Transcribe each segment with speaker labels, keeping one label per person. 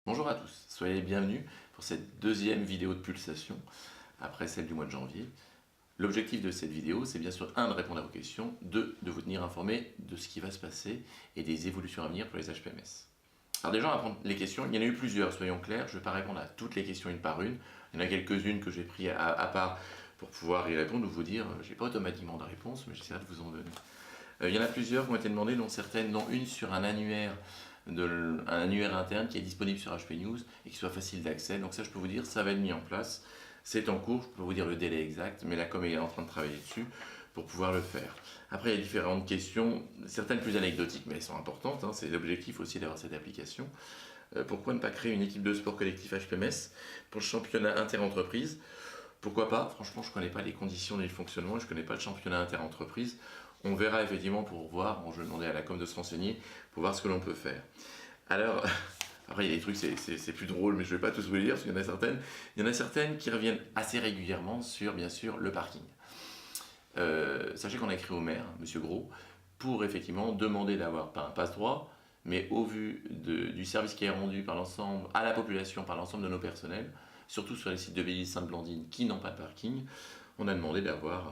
Speaker 1: Bonjour à tous, soyez les bienvenus pour cette deuxième vidéo de pulsation après celle du mois de janvier. L'objectif de cette vidéo, c'est bien sûr de répondre à vos questions, de vous tenir informé de ce qui va se passer et des évolutions à venir pour les HPMS. Alors déjà, on va prendre les questions. Il y en a eu plusieurs, soyons clairs. Je ne vais pas répondre à toutes les questions une par une. Il y en a quelques-unes que j'ai pris à part pour pouvoir y répondre ou vous dire, je n'ai pas automatiquement de réponse, mais j'essaierai de vous en donner. Il y en a plusieurs qui ont été demandées, dont certaines, dont une sur un annuaire interne qui est disponible sur HP News et qui soit facile d'accès. Donc ça, je peux vous dire, ça va être mis en place. C'est en cours, je peux vous dire le délai exact, mais la com est en train de travailler dessus pour pouvoir le faire. Après, il y a différentes questions, certaines plus anecdotiques, mais elles sont importantes. C'est l'objectif aussi d'avoir cette application. Pourquoi ne pas créer une équipe de sport collectif HPMS pour le championnat inter-entreprise? Pourquoi pas? Franchement, je ne connais pas les conditions du fonctionnement, je ne connais pas le championnat inter-entreprise. On verra effectivement pour voir, je vais demander à la com de se renseigner pour voir ce que l'on peut faire. Alors, après il y a des trucs, c'est plus drôle, mais je ne vais pas tous vous les dire parce qu'il y en a certaines qui reviennent assez régulièrement sur, bien sûr, le parking. Sachez qu'on a écrit au maire, Monsieur Gros, pour effectivement demander d'avoir pas un passe-droit, mais au vu du service qui est rendu par l'ensemble, à la population, par l'ensemble de nos personnels, surtout sur les sites de Belle-Île-Sainte-Blandine qui n'ont pas de parking, on a demandé d'avoir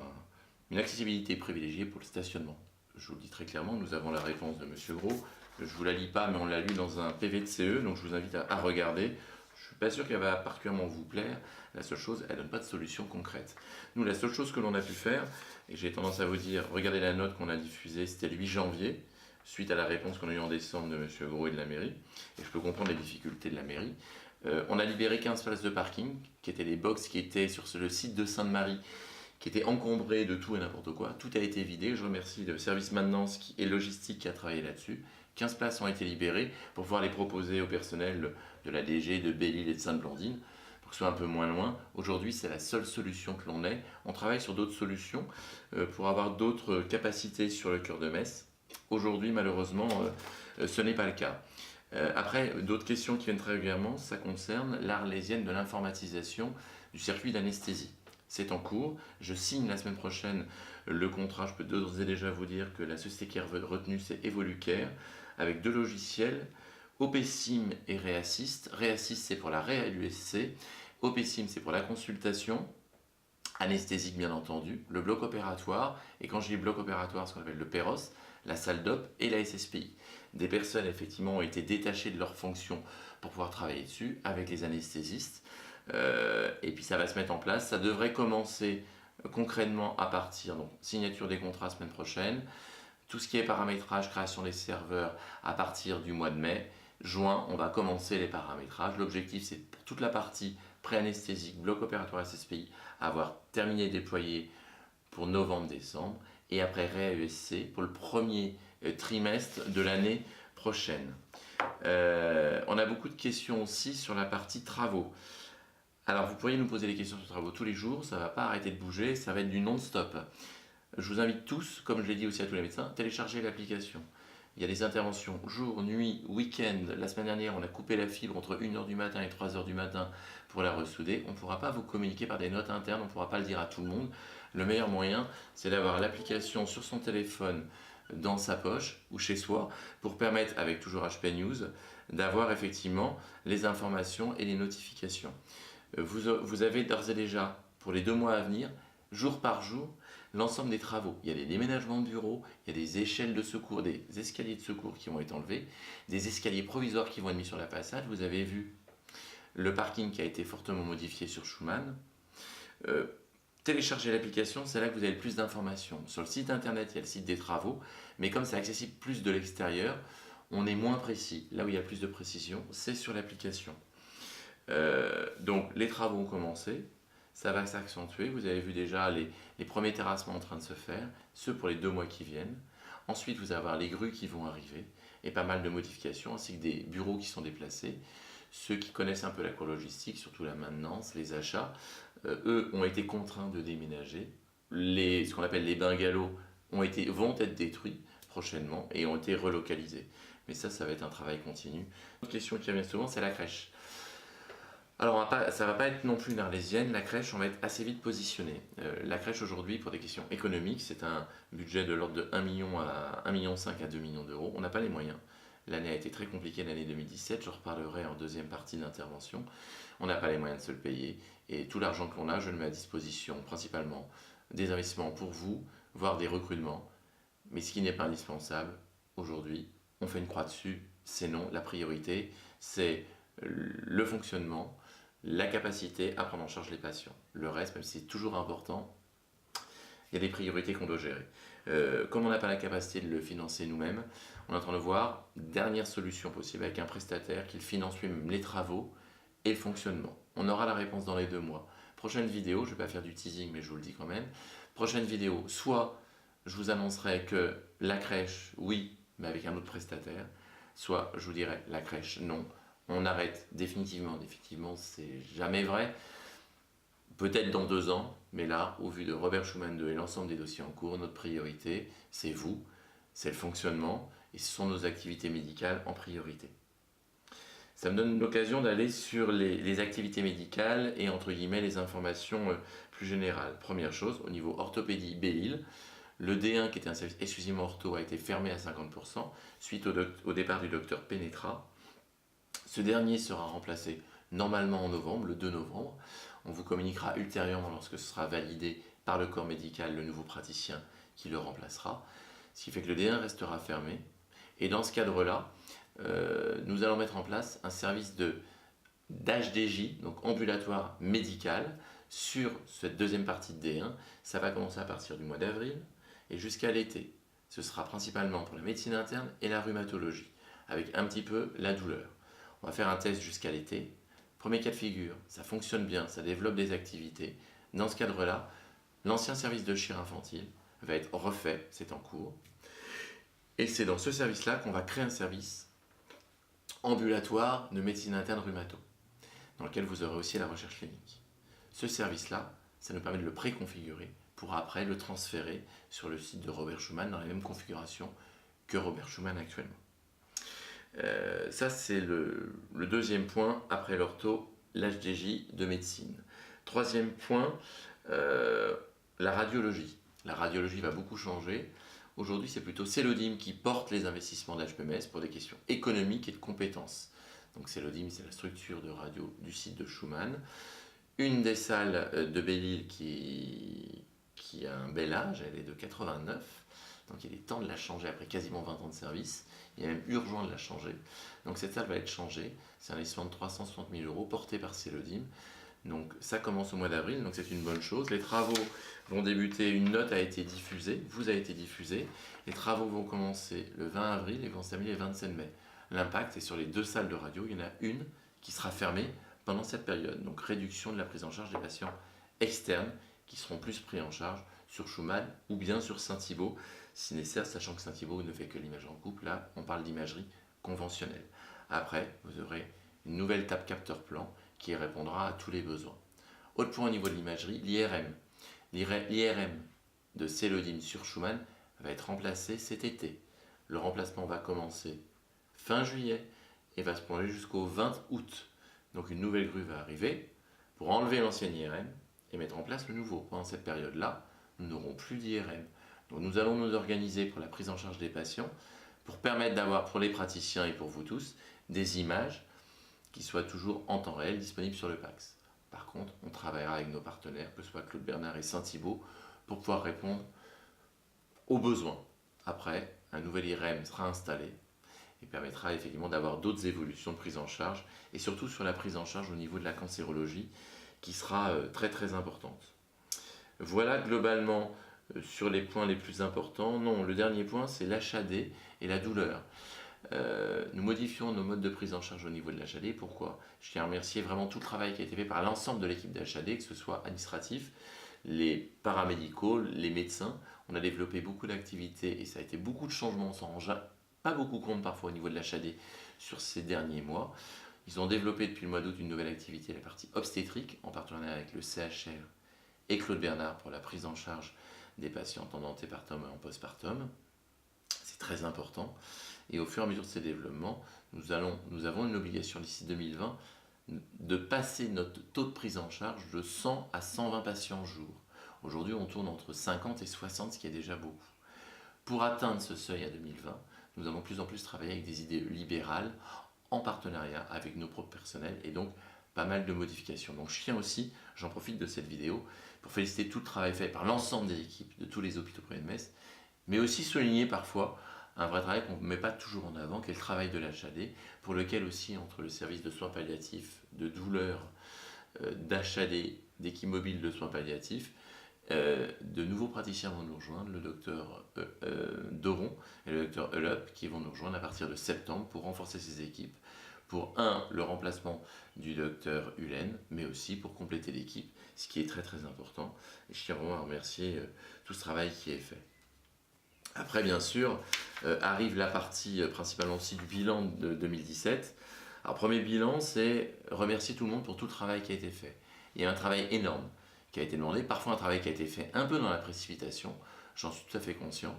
Speaker 1: une accessibilité privilégiée pour le stationnement. Je vous le dis très clairement, nous avons la réponse de Monsieur Gros. Je ne vous la lis pas, mais on l'a lu dans un PV de CE, donc je vous invite à regarder. Je ne suis pas sûr qu'elle va particulièrement vous plaire. La seule chose, elle ne donne pas de solution concrète. Nous, la seule chose que l'on a pu faire, et j'ai tendance à vous dire, regardez la note qu'on a diffusée, c'était le 8 janvier, suite à la réponse qu'on a eue en décembre de Monsieur Gros et de la mairie, et je peux comprendre les difficultés de la mairie. On a libéré 15 places de parking, qui étaient les box qui étaient sur le site de Sainte-Marie, qui étaient encombrés de tout et n'importe quoi. Tout a été vidé. Je remercie le service maintenance et logistique qui a travaillé là-dessus. 15 places ont été libérées pour pouvoir les proposer au personnel de la DG, de Belle-Île et de Sainte-Blandine, pour que ce soit un peu moins loin. Aujourd'hui, c'est la seule solution que l'on ait. On travaille sur d'autres solutions pour avoir d'autres capacités sur le cœur de Metz. Aujourd'hui, malheureusement, ce n'est pas le cas. Après, d'autres questions qui viennent très régulièrement, ça concerne l'Arlésienne de l'informatisation du circuit d'anesthésie. C'est en cours, je signe la semaine prochaine le contrat, je peux d'ores et déjà vous dire que la société qui est retenue c'est Evolucare, avec deux logiciels, OPSIM et Reassist. Reassist c'est pour la REA-USC, OPSIM c'est pour la consultation, anesthésique bien entendu, le bloc opératoire, et quand je dis bloc opératoire, ce qu'on appelle le PEROS, la salle d'op et la SSPI. Des personnes effectivement ont été détachées de leurs fonctions pour pouvoir travailler dessus avec les anesthésistes, et puis ça va se mettre en place. Ça devrait commencer concrètement à partir, donc signature des contrats semaine prochaine, tout ce qui est paramétrage, création des serveurs à partir du mois de mai. Juin, on va commencer les paramétrages. L'objectif, c'est pour toute la partie pré-anesthésique, bloc opératoire SSPI, avoir terminé et déployé pour novembre-décembre, et après REA-USC pour le premier trimestre de l'année prochaine. On a beaucoup de questions aussi sur la partie travaux. Alors, vous pourriez nous poser des questions sur travaux tous les jours, ça ne va pas arrêter de bouger, ça va être du non-stop. Je vous invite tous, comme je l'ai dit aussi à tous les médecins, à télécharger l'application. Il y a des interventions jour, nuit, week-end. La semaine dernière, on a coupé la fibre entre 1h du matin et 3h du matin pour la ressouder. On ne pourra pas vous communiquer par des notes internes, on ne pourra pas le dire à tout le monde. Le meilleur moyen, c'est d'avoir l'application sur son téléphone, dans sa poche ou chez soi, pour permettre, avec toujours HP News, d'avoir effectivement les informations et les notifications. Vous avez d'ores et déjà, pour les 2 mois à venir, jour par jour, l'ensemble des travaux. Il y a des déménagements de bureaux, il y a des échelles de secours, des escaliers de secours qui vont être enlevés, des escaliers provisoires qui vont être mis sur la façade. Vous avez vu le parking qui a été fortement modifié sur Schumann. Téléchargez l'application, c'est là que vous avez le plus d'informations. Sur le site internet, il y a le site des travaux, mais comme c'est accessible plus de l'extérieur, on est moins précis. Là où il y a plus de précision, c'est sur l'application. Donc les travaux ont commencé, ça va s'accentuer. Vous avez vu déjà les premiers terrassements en train de se faire, ceux pour les 2 mois qui viennent. Ensuite, vous allez avoir les grues qui vont arriver et pas mal de modifications, ainsi que des bureaux qui sont déplacés. Ceux qui connaissent un peu la cour logistique, surtout la maintenance, les achats, eux ont été contraints de déménager. Ce qu'on appelle les bungalows vont être détruits prochainement et ont été relocalisés. Mais ça va être un travail continu. Une question qui revient souvent, c'est la crèche. Alors, ça ne va pas être non plus une arlésienne, la crèche, on va être assez vite positionné. La crèche aujourd'hui, pour des questions économiques, c'est un budget de l'ordre de 1 million à 1,5 million à 2 millions d'euros. On n'a pas les moyens. L'année a été très compliquée, l'année 2017, je reparlerai en deuxième partie d'intervention. On n'a pas les moyens de se le payer et tout l'argent que l'on a, je le mets à disposition principalement des investissements pour vous, voire des recrutements. Mais ce qui n'est pas indispensable, aujourd'hui, on fait une croix dessus, c'est non. La priorité, c'est le fonctionnement, la capacité à prendre en charge les patients. Le reste, même si c'est toujours important, il y a des priorités qu'on doit gérer. Comme on n'a pas la capacité de le financer nous-mêmes, on est en train de voir dernière solution possible avec un prestataire qui finance lui-même les travaux et le fonctionnement. On aura la réponse dans les 2 mois. Prochaine vidéo, je ne vais pas faire du teasing, mais je vous le dis quand même. Prochaine vidéo, soit je vous annoncerai que la crèche, oui, mais avec un autre prestataire, soit je vous dirai la crèche, non. On arrête définitivement, c'est jamais vrai. Peut-être dans 2 ans, mais là, au vu de Robert Schuman 2 et l'ensemble des dossiers en cours, notre priorité, c'est vous, c'est le fonctionnement, et ce sont nos activités médicales en priorité. Ça me donne l'occasion d'aller sur les activités médicales et entre guillemets les informations plus générales. Première chose, au niveau orthopédie Belle-Île, le D1 qui était un service exclusivement ortho a été fermé à 50% suite au départ du docteur Penetra. Ce dernier sera remplacé normalement en novembre, le 2 novembre. On vous communiquera ultérieurement lorsque ce sera validé par le corps médical, le nouveau praticien qui le remplacera. Ce qui fait que le D1 restera fermé. Et dans ce cadre-là, nous allons mettre en place un service d'HDJ, donc ambulatoire médical, sur cette deuxième partie de D1. Ça va commencer à partir du mois d'avril et jusqu'à l'été. Ce sera principalement pour la médecine interne et la rhumatologie, avec un petit peu la douleur. On va faire un test jusqu'à l'été. Premier cas de figure, ça fonctionne bien, ça développe des activités. Dans ce cadre-là, l'ancien service de chir infantile va être refait, c'est en cours. Et c'est dans ce service-là qu'on va créer un service ambulatoire de médecine interne rhumato, dans lequel vous aurez aussi la recherche clinique. Ce service-là, ça nous permet de le préconfigurer pour après le transférer sur le site de Robert Schuman dans la même configuration que Robert Schuman actuellement. Ça, c'est le deuxième point après l'ortho, l'HDJ de médecine. Troisième point, la radiologie. La radiologie va beaucoup changer. Aujourd'hui, c'est plutôt Celodim qui porte les investissements de l'HPMS pour des questions économiques et de compétences. Donc Celodim, c'est la structure de radio du site de Schuman. Une des salles de Belle-Île qui a un bel âge, elle est de 89. Donc il est temps de la changer après quasiment 20 ans de service. Il est même urgent de la changer. Donc cette salle va être changée. C'est un investissement de 360 000 € porté par Celodim. Donc ça commence au mois d'avril, donc c'est une bonne chose. Les travaux vont débuter, une note a été diffusée, vous avez été diffusé. Les travaux vont commencer le 20 avril et vont se terminer le 27 mai. L'impact est sur les 2 salles de radio. Il y en a une qui sera fermée pendant cette période. Donc réduction de la prise en charge des patients externes qui seront plus pris en charge sur Schuman ou bien sur Saint-Thibault, si nécessaire, sachant que Saint-Thibault ne fait que l'image en couple. Là, on parle d'imagerie conventionnelle. Après, vous aurez une nouvelle table capteur plan qui répondra à tous les besoins. Autre point au niveau de l'imagerie, l'IRM. L'IRM de Celodim sur Schuman va être remplacé cet été. Le remplacement va commencer fin juillet et va se prolonger jusqu'au 20 août. Donc une nouvelle grue va arriver pour enlever l'ancienne IRM et mettre en place le nouveau. Pendant cette période-là, nous n'aurons plus d'IRM. Donc nous allons nous organiser pour la prise en charge des patients pour permettre d'avoir pour les praticiens et pour vous tous des images qui soient toujours en temps réel disponibles sur le PACS. Par contre, on travaillera avec nos partenaires, que ce soit Claude Bernard et Saint-Thibault, pour pouvoir répondre aux besoins. Après, un nouvel IRM sera installé et permettra effectivement d'avoir d'autres évolutions de prise en charge et surtout sur la prise en charge au niveau de la cancérologie qui sera très très importante. Voilà globalement sur les points les plus importants. Non, le dernier point c'est l'HAD et la douleur. Nous modifions nos modes de prise en charge au niveau de l'HAD. Pourquoi? Je tiens à remercier vraiment tout le travail qui a été fait par l'ensemble de l'équipe d'HAD, que ce soit administratif, les paramédicaux, les médecins. On a développé beaucoup d'activités et ça a été beaucoup de changements. On s'en rend pas beaucoup compte parfois au niveau de l'HAD sur ces derniers mois. Ils ont développé depuis le mois d'août une nouvelle activité, la partie obstétrique, en partenariat avec le CHR et Claude Bernard pour la prise en charge des patientes en antépartum et en postpartum. C'est très important. Et au fur et à mesure de ces développements, nous avons une obligation d'ici 2020 de passer notre taux de prise en charge de 100 à 120 patients jour. Aujourd'hui, on tourne entre 50 et 60, ce qui est déjà beaucoup. Pour atteindre ce seuil à 2020, nous allons de plus en plus travailler avec des idées libérales en partenariat avec nos propres personnels et donc pas mal de modifications. Donc je tiens aussi, j'en profite de cette vidéo pour féliciter tout le travail fait par l'ensemble des équipes de tous les hôpitaux privés de Metz, mais aussi souligner parfois un vrai travail qu'on ne met pas toujours en avant, qui est le travail de l'HAD, pour lequel aussi entre le service de soins palliatifs, de douleurs, d'HAD, d'équipes mobiles de soins palliatifs, de nouveaux praticiens vont nous rejoindre, le docteur Doron et le docteur Eulup, qui vont nous rejoindre à partir de septembre pour renforcer ces équipes, pour le remplacement du docteur Hulen, mais aussi pour compléter l'équipe, ce qui est très très important. Et je tiens vraiment à remercier tout ce travail qui est fait. Après, bien sûr, arrive la partie principalement aussi du bilan de 2017. Alors, premier bilan, c'est remercier tout le monde pour tout le travail qui a été fait. Il y a un travail énorme qui a été demandé, parfois un travail qui a été fait un peu dans la précipitation, j'en suis tout à fait conscient.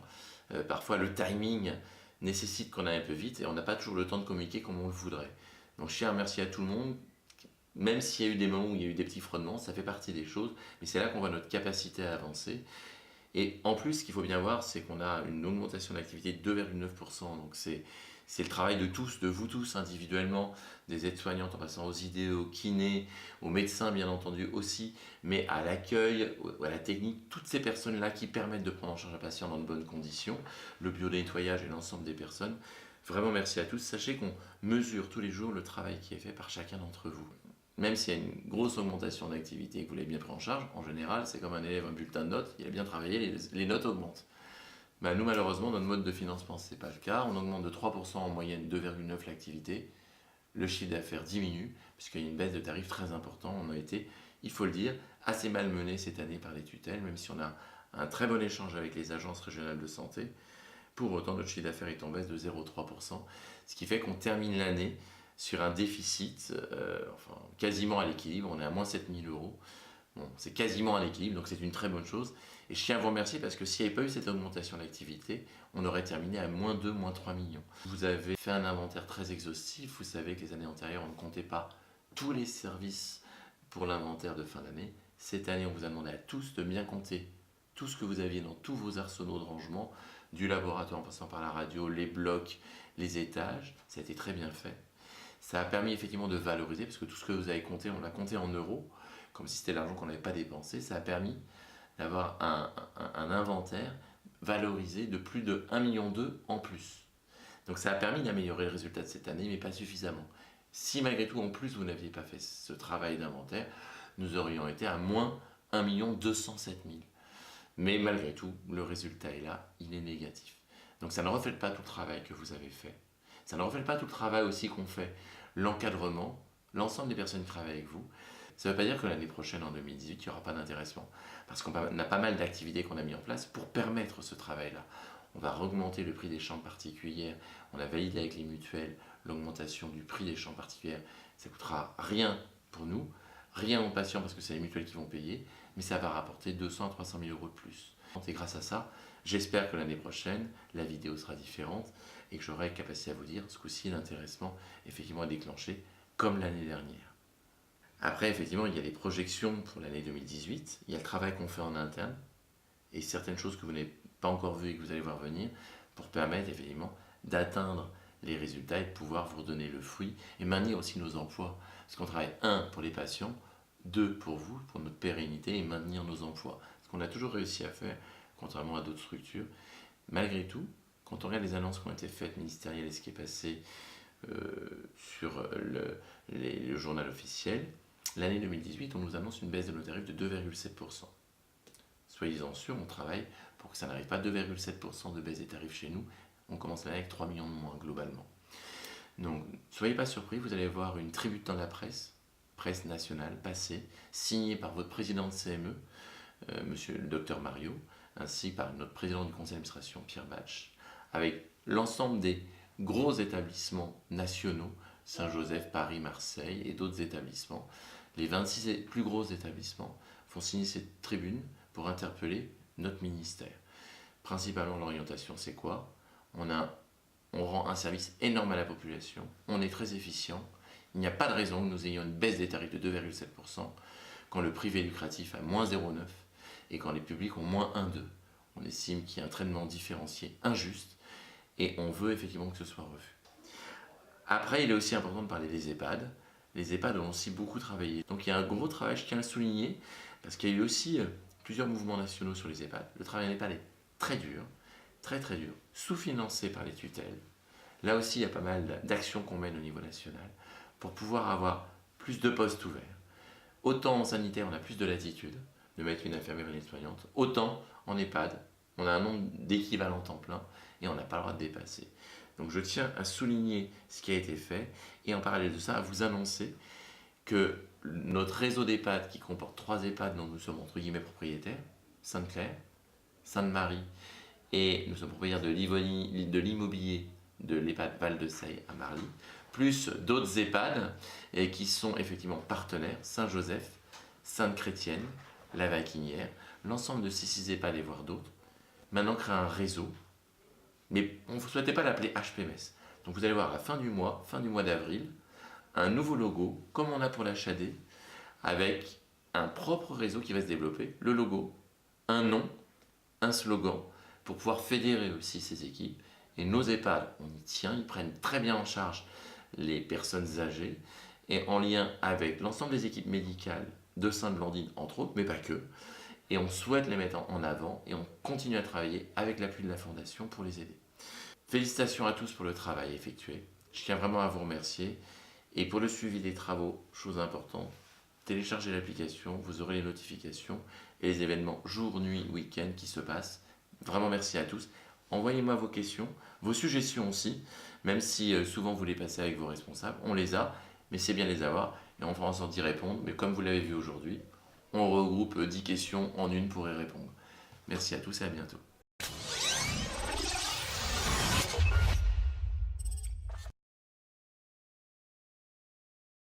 Speaker 1: Parfois, le timing nécessite qu'on aille un peu vite et on n'a pas toujours le temps de communiquer comme on le voudrait. Donc, je tiens à remercier à tout le monde. Même s'il y a eu des moments où il y a eu des petits frottements, ça fait partie des choses, mais c'est là qu'on voit notre capacité à avancer. Et en plus, ce qu'il faut bien voir, c'est qu'on a une augmentation d'activité de 2,9%. Donc c'est le travail de tous, de vous tous individuellement, des aides-soignantes en passant aux idées, aux kinés, aux médecins bien entendu aussi, mais à l'accueil, à la technique, toutes ces personnes-là qui permettent de prendre en charge un patient dans de bonnes conditions, le bio-nettoyage et l'ensemble des personnes. Vraiment merci à tous. Sachez qu'on mesure tous les jours le travail qui est fait par chacun d'entre vous. Même s'il y a une grosse augmentation d'activité et que vous l'avez bien pris en charge, en général, c'est comme un élève, un bulletin de notes, il a bien travaillé, les notes augmentent. Ben, nous, malheureusement, notre mode de financement, ce n'est pas le cas. On augmente de 3% en moyenne, 2,9% l'activité. Le chiffre d'affaires diminue, puisqu'il y a une baisse de tarifs très importante. On a été, il faut le dire, assez malmené cette année par les tutelles, même si on a un très bon échange avec les agences régionales de santé. Pour autant, notre chiffre d'affaires est en baisse de 0,3%, ce qui fait qu'on termine l'année sur un déficit quasiment à l'équilibre. On est à moins 7 000 euros. Bon, c'est quasiment à l'équilibre, donc c'est une très bonne chose. Et je tiens à vous remercier parce que s'il n'y avait pas eu cette augmentation d'activité, on aurait terminé à moins 2, moins 3 millions. Vous avez fait un inventaire très exhaustif. Vous savez que les années antérieures, on ne comptait pas tous les services pour l'inventaire de fin d'année. Cette année, on vous a demandé à tous de bien compter tout ce que vous aviez dans tous vos arsenaux de rangement, du laboratoire en passant par la radio, les blocs, les étages. Ça a été très bien fait. Ça a permis effectivement de valoriser, parce que tout ce que vous avez compté, on l'a compté en euros, comme si c'était l'argent qu'on n'avait pas dépensé. Ça a permis d'avoir un inventaire valorisé de plus de 1,2 million en plus. Donc ça a permis d'améliorer le résultat de cette année, mais pas suffisamment. Si malgré tout, en plus, vous n'aviez pas fait ce travail d'inventaire, nous aurions été à moins 1,207 million. Mais malgré tout, le résultat est là, il est négatif. Donc ça ne reflète pas tout le travail que vous avez fait. Ça ne reflète pas tout le travail aussi qu'on fait, l'encadrement, l'ensemble des personnes qui travaillent avec vous. Ça ne veut pas dire que l'année prochaine, en 2018, il n'y aura pas d'intéressement. Parce qu'on a pas mal d'activités qu'on a mis en place pour permettre ce travail-là. On va augmenter le prix des chambres particulières. On a validé avec les mutuelles l'augmentation du prix des chambres particulières. Ça ne coûtera rien pour nous, rien aux patients parce que c'est les mutuelles qui vont payer, mais ça va rapporter 200 à 300 000 euros de plus. Et grâce à ça, j'espère que l'année prochaine, la vidéo sera différente et que j'aurai la capacité à vous dire ce coup-ci l'intéressement effectivement est déclenché comme l'année dernière. Après, effectivement, il y a les projections pour l'année 2018, il y a le travail qu'on fait en interne et certaines choses que vous n'avez pas encore vues et que vous allez voir venir pour permettre effectivement d'atteindre les résultats et de pouvoir vous redonner le fruit et maintenir aussi nos emplois. Parce qu'on travaille, 1, pour les patients, 2, pour vous, pour notre pérennité et maintenir nos emplois. Ce qu'on a toujours réussi à faire, contrairement à d'autres structures. Malgré tout, quand on regarde les annonces qui ont été faites ministérielles et ce qui est passé sur le journal officiel, l'année 2018, on nous annonce une baisse de nos tarifs de 2,7%. Soyez-en sûrs, on travaille pour que ça n'arrive pas à 2,7% de baisse des tarifs chez nous. On commence l'année avec 3 millions de moins globalement. Donc, ne soyez pas surpris, vous allez voir une tribune dans la presse nationale, passée, signée par votre président de CME, monsieur le docteur Mario, ainsi par notre président du conseil d'administration, Pierre Batch, avec l'ensemble des gros établissements nationaux, Saint-Joseph, Paris, Marseille et d'autres établissements. Les 26 plus gros établissements font signer cette tribune pour interpeller notre ministère. Principalement, l'orientation, c'est quoi ? On rend un service énorme à la population, on est très efficient, il n'y a pas de raison que nous ayons une baisse des tarifs de 2,7% quand le privé lucratif a moins 0,9% et quand les publics ont moins 1,2%. On estime qu'il y a un traitement différencié injuste et on veut effectivement que ce soit revu. Après, il est aussi important de parler des EHPAD. Les EHPAD ont aussi beaucoup travaillé. Donc il y a un gros travail, je tiens à le souligner, parce qu'il y a eu aussi plusieurs mouvements nationaux sur les EHPAD. Le travail en EHPAD est très dur, très très dur, sous-financé par les tutelles. Là aussi, il y a pas mal d'actions qu'on mène au niveau national pour pouvoir avoir plus de postes ouverts. Autant en sanitaire, on a plus de latitude de mettre une infirmière et une soignante, autant en EHPAD, on a un nombre d'équivalents temps plein et on n'a pas le droit de dépasser. Donc je tiens à souligner ce qui a été fait et en parallèle de ça, à vous annoncer que notre réseau d'EHPAD, qui comporte 3 EHPAD dont nous sommes entre guillemets propriétaires, Sainte-Claire, Sainte-Marie, et nous sommes propriétaires de l'immobilier de l'EHPAD Val-de-Seille à Marly, plus d'autres EHPAD qui sont effectivement partenaires, Saint-Joseph, Sainte-Chrétienne, La Vaquinière, l'ensemble de ces 6 EHPAD et voire d'autres, maintenant créent un réseau, mais on ne souhaitait pas l'appeler HPMS. Donc vous allez voir à la fin du mois d'avril, un nouveau logo, comme on a pour la HAD, avec un propre réseau qui va se développer, le logo, un nom, un slogan, pour pouvoir fédérer aussi ces équipes. Et nos EHPAD, on y tient, ils prennent très bien en charge les personnes âgées, et en lien avec l'ensemble des équipes médicales de Sainte-Blandine, entre autres, mais pas que. Et on souhaite les mettre en avant, et on continue à travailler avec l'appui de la Fondation pour les aider. Félicitations à tous pour le travail effectué. Je tiens vraiment à vous remercier. Et pour le suivi des travaux, chose importante, téléchargez l'application, vous aurez les notifications et les événements jour, nuit, week-end qui se passent. Vraiment merci à tous. Envoyez-moi vos questions, vos suggestions aussi, même si souvent vous les passez avec vos responsables. On les a, mais c'est bien les avoir et on fera en sorte d'y répondre. Mais comme vous l'avez vu aujourd'hui, on regroupe 10 questions en une pour y répondre. Merci à tous et à bientôt.